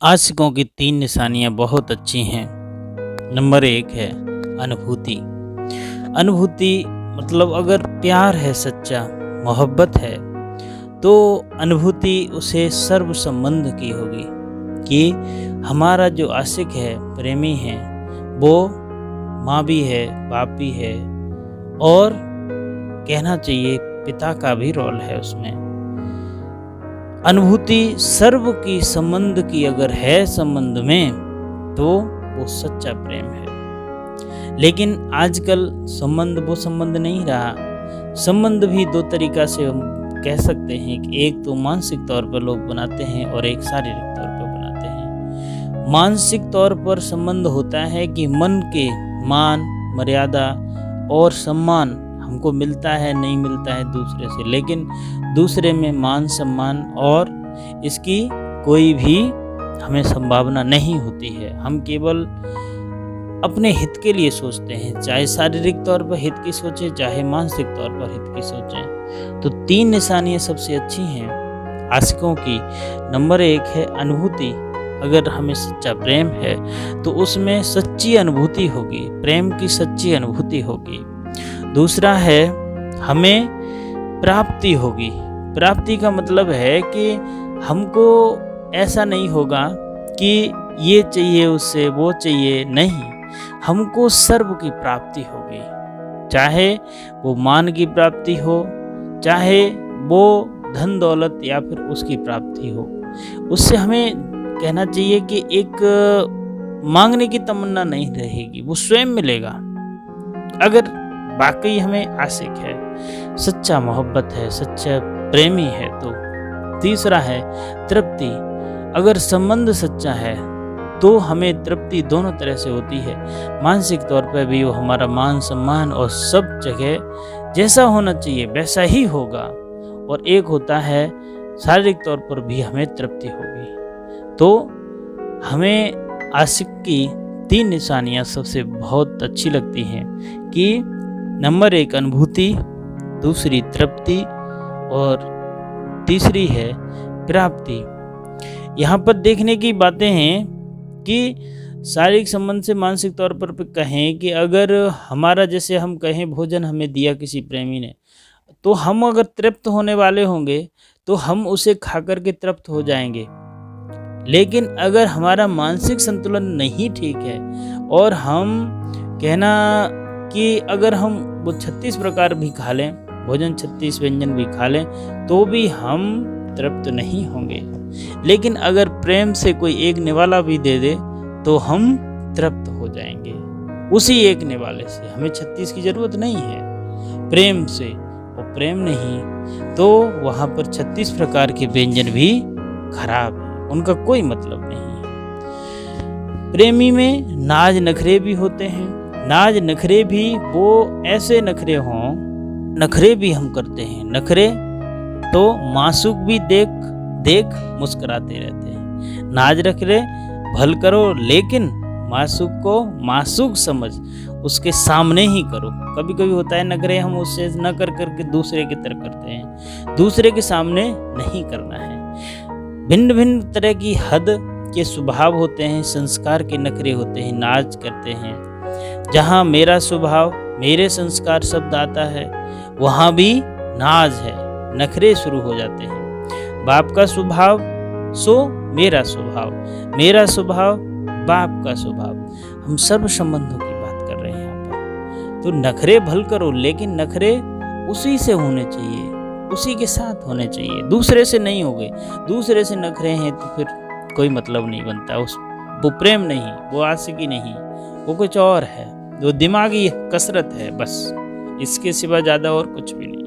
आशिकों की 3 निशानियाँ बहुत अच्छी हैं। नंबर 1 है अनुभूति। अनुभूति मतलब अगर प्यार है, सच्चा मोहब्बत है, तो अनुभूति उसे सर्व संबंध की होगी कि हमारा जो आशिक है, प्रेमी है, वो माँ भी है, बाप भी है और कहना चाहिए पिता का भी रोल है उसमें। अनुभूति सर्व की संबंध की अगर है संबंध में, तो वो सच्चा प्रेम है। लेकिन आजकल संबंध वो संबंध नहीं रहा। संबंध भी 2 तरीका से हम कह सकते हैं कि एक तो मानसिक तौर पर लोग बनाते हैं और एक शारीरिक तौर पर बनाते हैं। मानसिक तौर पर संबंध होता है कि मन के मान, मर्यादा और सम्मान हमको मिलता है, नहीं मिलता है दूसरे से, लेकिन दूसरे में मान सम्मान और इसकी कोई भी हमें संभावना नहीं होती है। हम केवल अपने हित के लिए सोचते हैं, चाहे शारीरिक तौर पर हित की सोचें, चाहे मानसिक तौर पर हित की सोचें। तो 3 निशानियाँ सबसे अच्छी हैं आशिकों की। नंबर 1 है अनुभूति। अगर हमें सच्चा प्रेम है तो उसमें सच्ची अनुभूति होगी, प्रेम की सच्ची अनुभूति होगी। दूसरा है हमें प्राप्ति होगी। प्राप्ति का मतलब है कि हमको ऐसा नहीं होगा कि ये चाहिए उससे, वो चाहिए, नहीं, हमको सर्व की प्राप्ति होगी। चाहे वो मान की प्राप्ति हो, चाहे वो धन दौलत या फिर उसकी प्राप्ति हो, उससे हमें कहना चाहिए कि एक मांगने की तमन्ना नहीं रहेगी, वो स्वयं मिलेगा। अगर वाकई हमें आशिक है, सच्चा मोहब्बत है, सच्चा प्रेमी है तो। तीसरा है तृप्ति। अगर संबंध सच्चा है तो हमें तृप्ति दोनों तरह से होती है। मानसिक तौर पर भी वो हमारा मान सम्मान और सब जगह जैसा होना चाहिए वैसा ही होगा, और एक होता है शारीरिक तौर पर भी हमें तृप्ति होगी। तो हमें आशिक की 3 निशानियाँ सबसे बहुत अच्छी लगती हैं कि नंबर 1 अनुभूति, दूसरी तृप्ति और तीसरी है प्राप्ति। यहाँ पर देखने की बातें हैं कि शारीरिक संबंध से मानसिक तौर पर कहें कि अगर हमारा, जैसे हम कहें, भोजन हमें दिया किसी प्रेमी ने, तो हम अगर तृप्त होने वाले होंगे तो हम उसे खा करके तृप्त हो जाएंगे। लेकिन अगर हमारा मानसिक संतुलन नहीं ठीक है और हम कहना कि अगर हम वो 36 प्रकार भी खा लें, भोजन 36 व्यंजन भी खा लें, तो भी हम तृप्त नहीं होंगे। लेकिन अगर प्रेम से कोई एक निवाला भी दे दे तो हम तृप्त हो जाएंगे उसी एक निवाले से। हमें 36 की जरूरत नहीं है, प्रेम से। और प्रेम नहीं तो वहाँ पर 36 प्रकार के व्यंजन भी खराब है, उनका कोई मतलब नहीं है। प्रेमी में नाज नखरे भी होते हैं। नाज नखरे भी वो ऐसे नखरे हों, नखरे भी हम करते हैं। नखरे तो मासूक भी देख देख मुस्कुराते रहते हैं। नाज नखरे भल करो, लेकिन मासूक को मासूक समझ उसके सामने ही करो। कभी कभी होता है नखरे हम उससे न कर करके दूसरे की तरफ करते हैं, दूसरे के सामने नहीं करना है। भिन्न भिन्न तरह की हद के स्वभाव होते हैं, संस्कार के नखरे होते हैं, नाज करते हैं। जहाँ मेरा स्वभाव, मेरे संस्कार शब्द आता है, वहाँ भी नाज है, नखरे शुरू हो जाते हैं। बाप का स्वभाव सो मेरा स्वभाव, मेरा स्वभाव बाप का स्वभाव। हम सर्व संबंधों की बात कर रहे हैं यहाँ पर। तो नखरे भल करो, लेकिन नखरे उसी से होने चाहिए, उसी के साथ होने चाहिए, दूसरे से नहीं हो गए। दूसरे से नखरे हैं तो फिर कोई मतलब नहीं बनता। वो प्रेम नहीं, वो आशिकी नहीं, वो कुछ और है, वो दिमागी कसरत है बस। इसके सिवा ज़्यादा और कुछ भी नहीं।